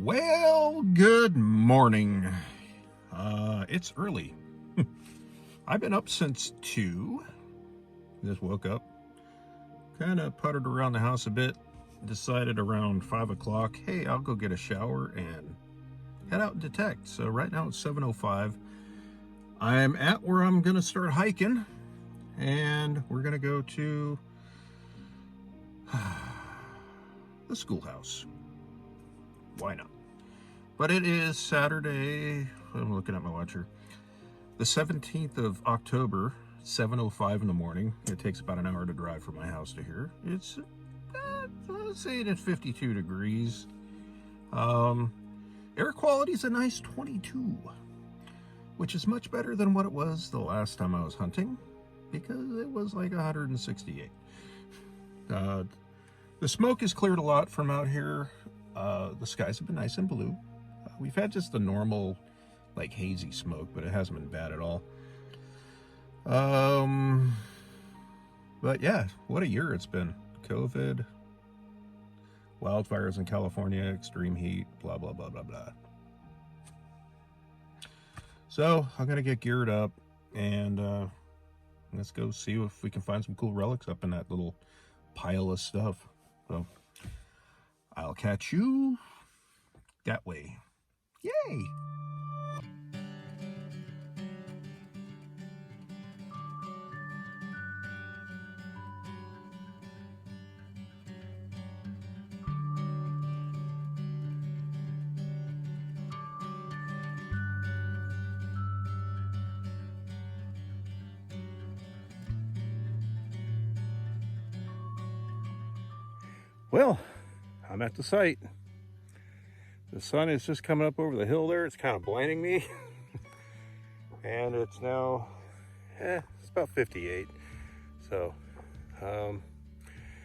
Well, good morning. It's early. I've been up since 2. Just woke up, kind of puttered around the house a bit, decided around 5 o'clock, hey, I'll go get a shower and head out and detect. So right now it's 7:05. I'm at where I'm going to start hiking, and we're going to go to the schoolhouse. Why not? But it is Saturday, I'm looking at my watch here, the 17th of October, 7:05 in the morning. It takes about an hour to drive from my house to here. It's, let's say it's 52 degrees. Air quality is a nice 22, which is much better than what it was the last time I was hunting, because it was like 168. The smoke has cleared a lot from out here. The skies have been nice and blue. We've had just the normal, like, hazy smoke, but it hasn't been bad at all. But yeah, what a year it's been. COVID, wildfires in California, extreme heat, blah, blah, blah, blah, blah. So I'm going to get geared up and let's go see if we can find some cool relics up in that little pile of stuff. So I'll catch you that way. Yay! Well, I'm at the site. The sun is just coming up over the hill there. It's kind of blinding me. And it's now, it's about 58. So,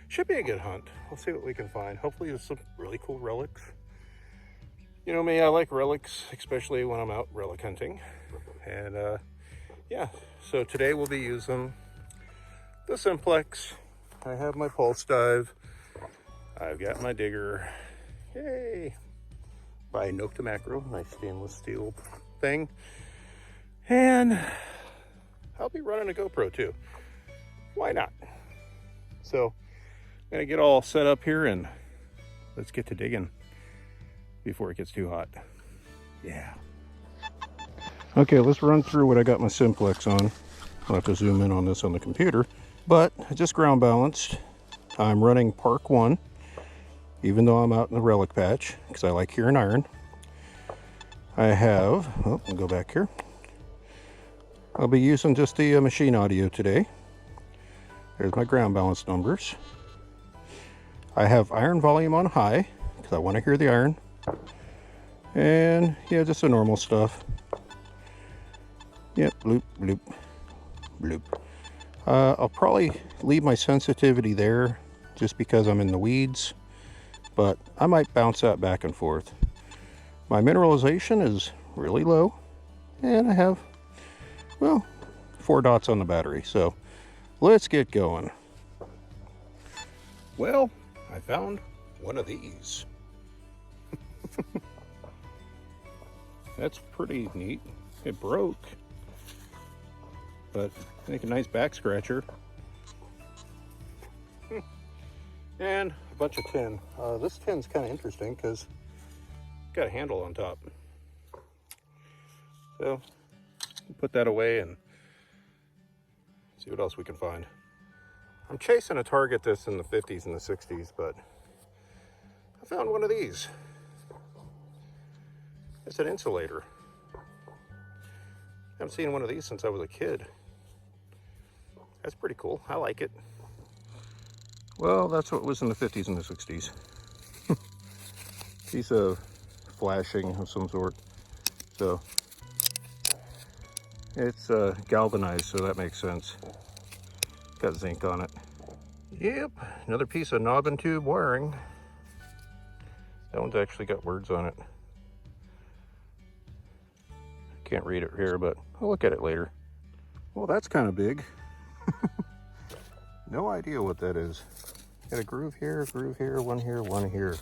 should be a good hunt. We'll see what we can find. Hopefully there's some really cool relics. You know me, I like relics, especially when I'm out relic hunting. And yeah, so today we'll be using the Simplex. I have my pulse dive. I've got my digger. Yay! By Nokta Makro, nice stainless steel thing. And I'll be running a GoPro too. Why not? So I'm gonna get all set up here and let's get to digging before it gets too hot. Yeah. Okay, let's run through what I got my Simplex on. I'll have to zoom in on this on the computer, but I just ground balanced. I'm running Park 1. Even though I'm out in the relic patch, because I like hearing iron. I have, oh, I'll go back here. I'll be using just the machine audio today. There's my ground balance numbers. I have iron volume on high, because I want to hear the iron. And yeah, just the normal stuff. Yep, bloop, bloop, bloop. I'll probably leave my sensitivity there, just because I'm in the weeds. But I might bounce that back and forth. My mineralization is really low, and I have, well, 4 dots on the battery, so let's get going. Well, I found one of these. That's pretty neat. It broke, but I think a nice back scratcher. And a bunch of tin. This tin's kind of interesting because it's got a handle on top. So we'll put that away and see what else we can find. I'm chasing a target that's in the 50s and the 60s, but I found one of these. It's an insulator. I haven't seen one of these since I was a kid. That's pretty cool. I like it. Well, that's what was in the 50s and the 60s. Piece of flashing of some sort. So, it's galvanized, so that makes sense. Got zinc on it. Yep, another piece of knob and tube wiring. That one's actually got words on it. Can't read it here, but I'll look at it later. Well, that's kind of big. No idea what that is. Got a groove here, one here, one here.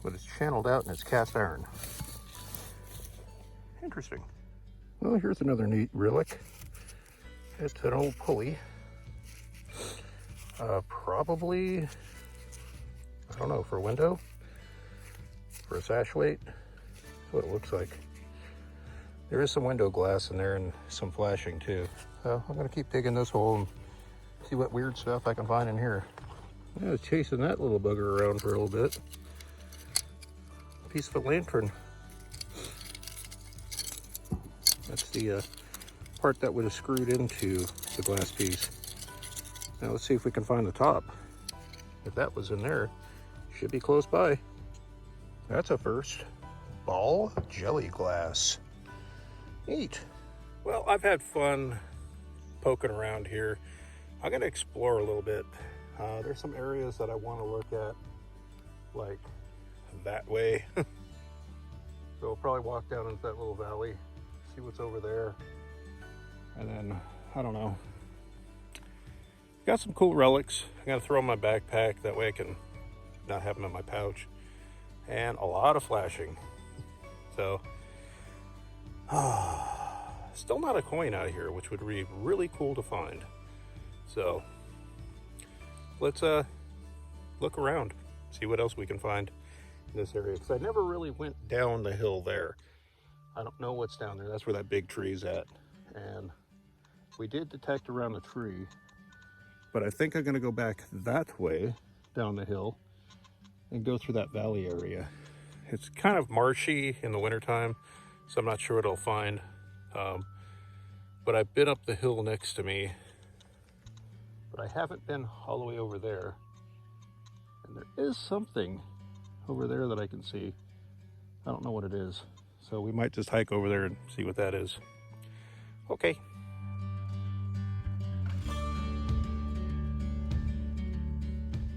but it's channeled out and it's cast iron. Interesting. Well, here's another neat relic. It's an old pulley. Probably, I don't know, for a window, for a sash weight. That's what it looks like. There is some window glass in there and some flashing too. So I'm gonna keep digging this hole and see what weird stuff I can find in here. I was chasing that little bugger around for a little bit. Piece of a lantern. That's the part that would have screwed into the glass piece. Now let's see if we can find the top. If that was in there, should be close by. That's a first. Ball jelly glass. Neat. Well, I've had fun poking around here. I'm gonna explore a little bit. There's some areas that I want to look at, like that way. So we'll probably walk down into that little valley, see what's over there, and then I don't know. Got some cool relics. I'm gonna throw in my backpack, that way I can not have them in my pouch, and a lot of flashing. So still not a coin out of here, which would be really cool to find. So let's look around, see what else we can find in this area, because I never really went down the hill there. I don't know what's down there. That's where that big tree's at, and we did detect around the tree, but I think I'm gonna go back that way down the hill and go through that valley area. It's kind of marshy in the wintertime, so I'm not sure what I'll find. But I've been up the hill next to me, but I haven't been all the way over there. And there is something over there that I can see. I don't know what it is. So we might just hike over there and see what that is. Okay.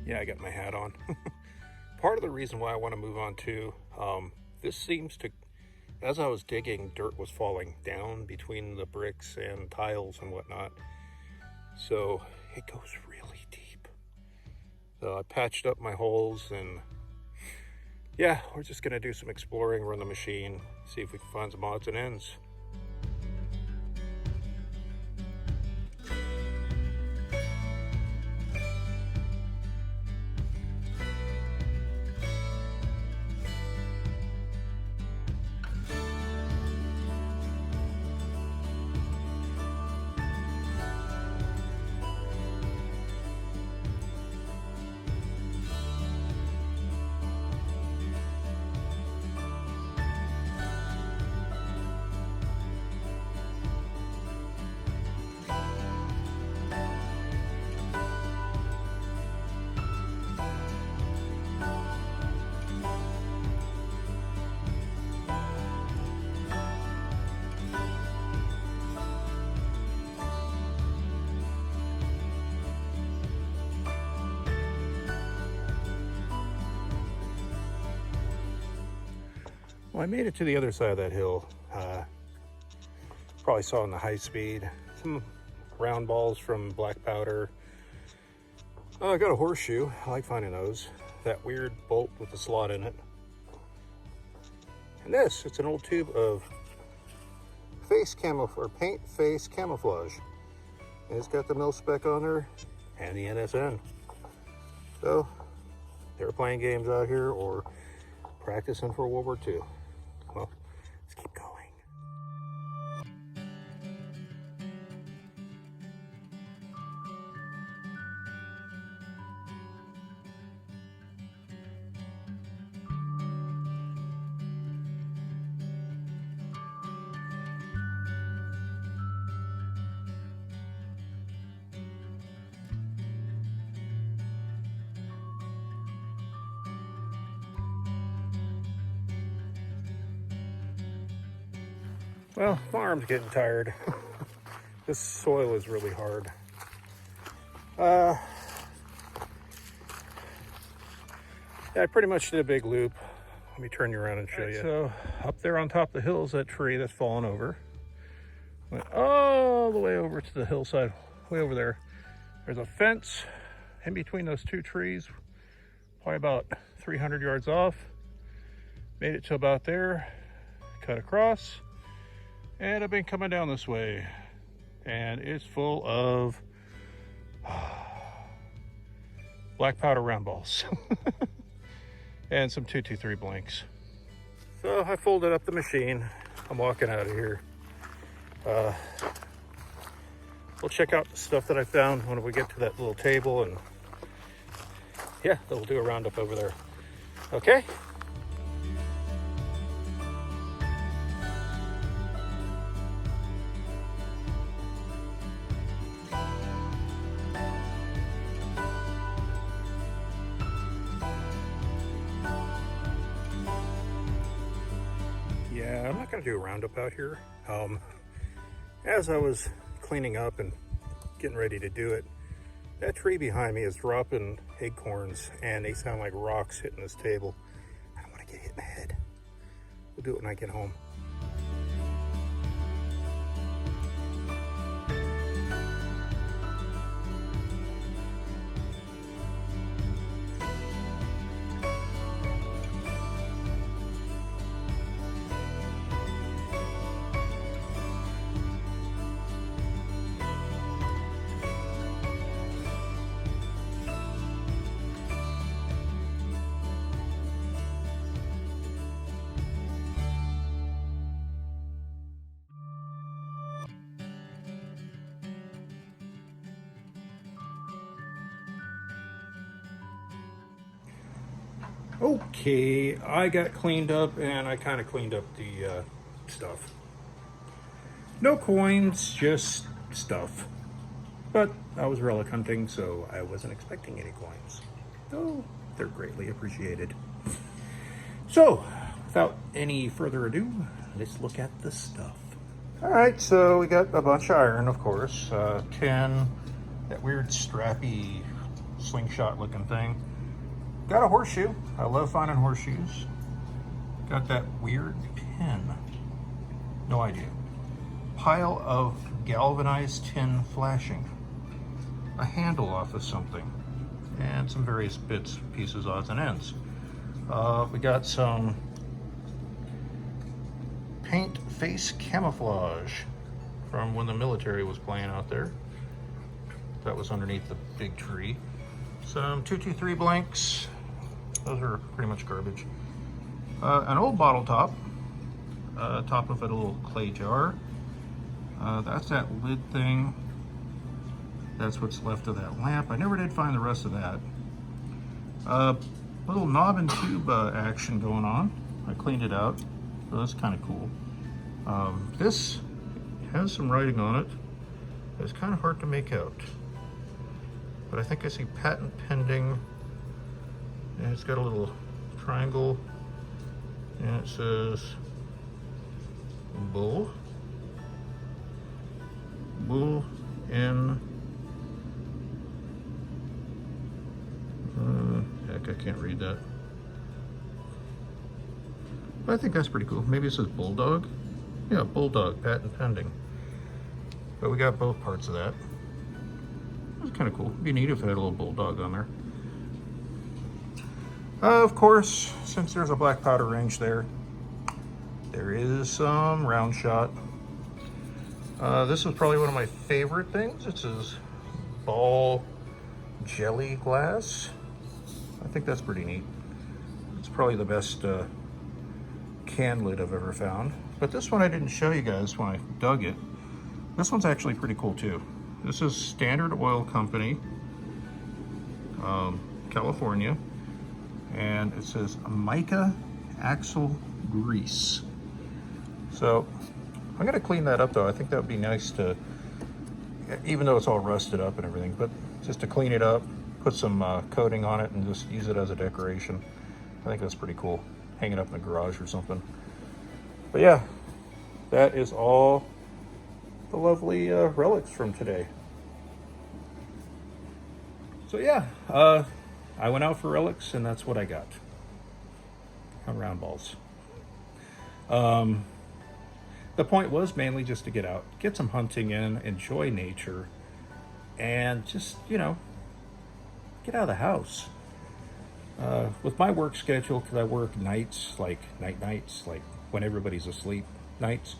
Yeah, I got my hat on. Part of the reason why I want to move on too, this seems to, as I was digging, dirt was falling down between the bricks and tiles and whatnot. So it goes really deep. So I patched up my holes, and yeah, we're just gonna do some exploring, run the machine, see if we can find some odds and ends. Well, I made it to the other side of that hill. Probably saw in the high speed. Some round balls from black powder. I got a horseshoe. I like finding those. That weird bolt with the slot in it. And this, it's an old tube of paint face camouflage. And it's got the mil spec on there and the NSN. So they were playing games out here or practicing for World War II. Well, let's keep going. Well, my arm's getting tired. This soil is really hard. Yeah, I pretty much did a big loop. Let me turn you around and show you. So up there on top of the hill is that tree that's fallen over. Went all the way over to the hillside, way over there. There's a fence in between those two trees, probably about 300 yards off. Made it to about there, cut across, and I've been coming down this way, and it's full of black powder round balls and some 223 blanks. So I folded up the machine. I'm walking out of here. We'll check out the stuff that I found when we get to that little table, and yeah, we'll do a roundup over there. Okay? Yeah, I'm not gonna do a roundup out here. As I was cleaning up and getting ready to do it, that tree behind me is dropping acorns, and they sound like rocks hitting this table. I don't want to get hit in the head. We'll do it when I get home. Okay, I got cleaned up, and I kind of cleaned up the stuff. No coins, just stuff. But I was relic hunting, so I wasn't expecting any coins. Though they're greatly appreciated. So, without any further ado, let's look at the stuff. All right, so we got a bunch of iron, of course. Tin, that weird strappy slingshot looking thing. Got a horseshoe. I love finding horseshoes. Got that weird pin. No idea. Pile of galvanized tin flashing. A handle off of something. And some various bits, pieces, odds, and ends. We got some paint face camouflage from when the military was playing out there. That was underneath the big tree. Some 223 blanks. Those are pretty much garbage. An old bottle top. Top of it, a little clay jar. That's that lid thing. That's what's left of that lamp. I never did find the rest of that. Little knob and tube action going on. I cleaned it out. So that's kind of cool. This has some writing on it. It's kind of hard to make out. But I think I see patent pending. And it's got a little triangle. And it says bull. Bull in. Heck, I can't read that. But I think that's pretty cool. Maybe it says bulldog. Yeah, bulldog, patent pending. But we got both parts of that. That's kind of cool. It'd be neat if it had a little bulldog on there. Of course, since there's a black powder range there, there is some round shot. This was probably one of my favorite things. It says ball jelly glass. I think that's pretty neat. It's probably the best can lid I've ever found. But this one I didn't show you guys when I dug it. This one's actually pretty cool too. This is Standard Oil Company, California. And it says mica axle grease. So I'm gonna clean that up though. I think that would be nice to, even though it's all rusted up and everything, but just to clean it up, put some coating on it and just use it as a decoration. I think that's pretty cool. Hang it up in the garage or something. But yeah, that is all the lovely relics from today. So yeah, I went out for relics, and that's what I got. Round balls. The point was mainly just to get out, get some hunting in, enjoy nature, and just, you know, get out of the house. With my work schedule, because I work nights, like nights, like when everybody's asleep nights,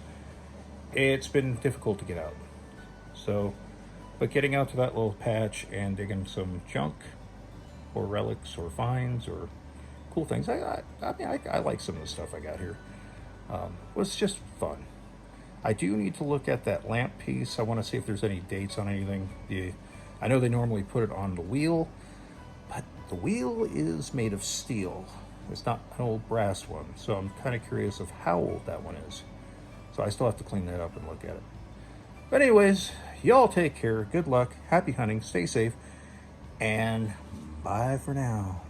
it's been difficult to get out. So, but getting out to that little patch and digging some junk or relics or finds or cool things, I mean, I like some of the stuff I got here. Was just fun. I do need to look at that lamp piece. I want to see if there's any dates on anything. I know they normally put it on the wheel, but the wheel is made of steel. It's not an old brass one, so I'm kind of curious of how old that one is. So I still have to clean that up and look at it. But anyways, y'all take care. Good luck. Happy hunting. Stay safe. And bye for now.